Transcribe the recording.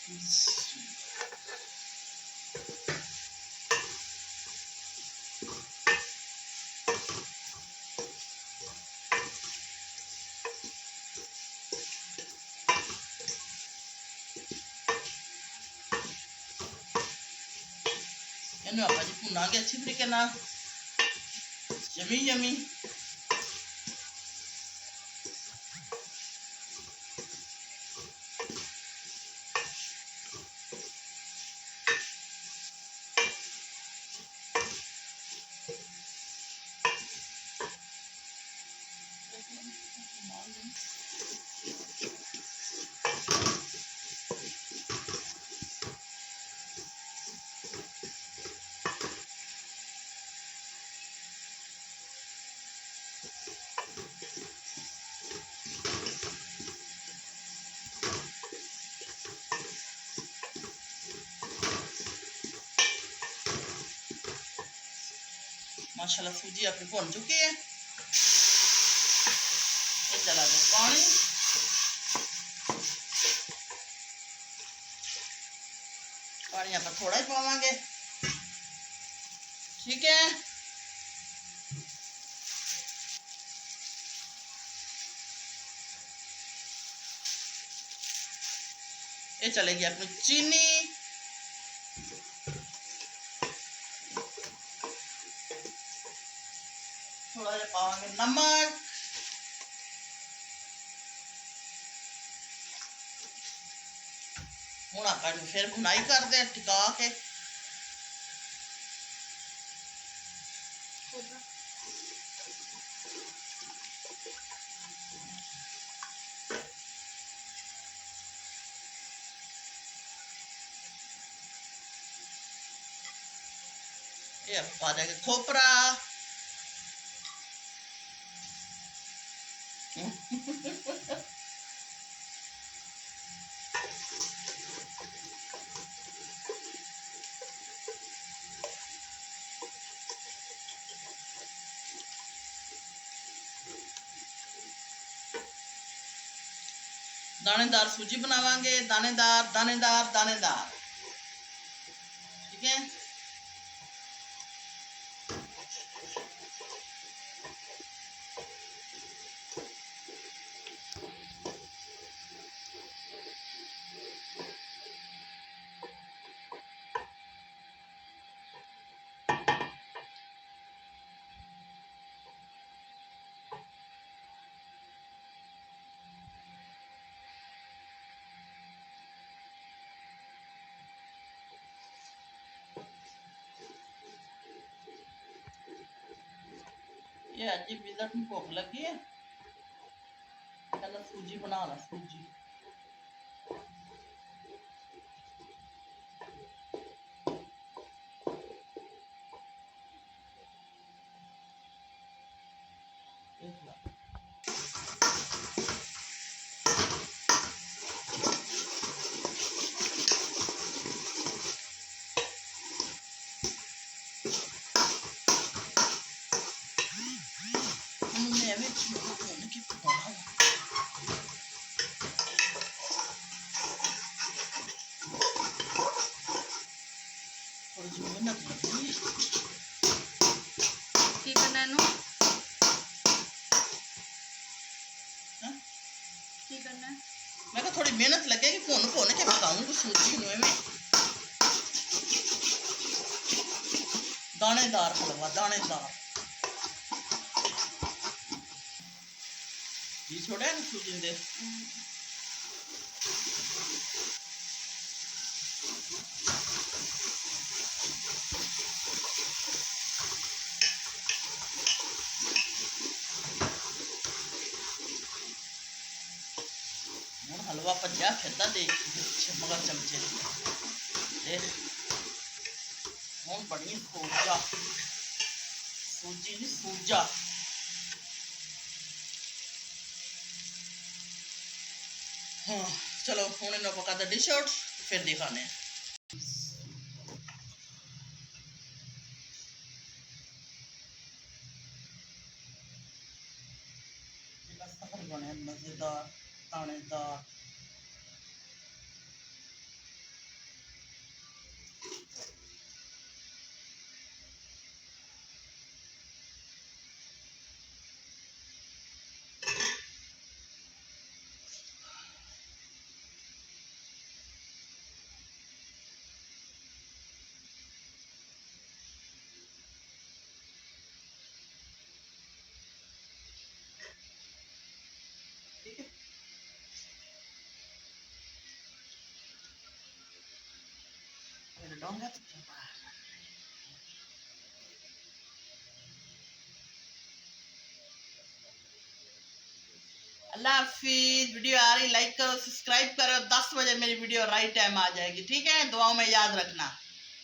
ਇਹਨੂੰ ਆਪਾਂ ਜੀ ਭੁੰਨਾਂਗੇ ਅੱਛੀ ਤਰੀਕੇ ਨਾਲ। ਯਮੀ ਯਮੀ माशाल्लाह सूजी अपनी भुन चुकी है। ये चला गया पानी। पानी आप थोड़ा ही पावांगे, ठीक है। ये चलेगी अपनी चीनी। थोड़ा जिहा पावांगे नमक। हुण आपां इहनूं फिर भुनाई करदे टिका के। ये पा देंगे खोपरा। दानेदार सूजी बनावांगे, दानेदार दानेदार दानेदार, ठीक है। ये अज विजट में भुख लगी है, कहना सूजी बना ला सूजी। मैं तो थोड़ी मेहनत लगेगी, भुन भुन के पकाऊंगी सूजी में दानेदार हलवा, दानेदार जी छोड़ा है सूजी दे। हलवा भज्या फिरदा देख मगर चमचे देख हूँ बनी सूजा, सूजी नहीं सूजा। हाँ चलो हूँ इन्हें पकाते डिश आउट, फिर दिखाने। बने मजेदार दानेदार डोंगा। अल्लाह हाफिज। वीडियो आ रही, लाइक करो, सब्सक्राइब करो। 10 बजे मेरी वीडियो राइट टाइम आ जाएगी, ठीक है? दुआओं में याद रखना।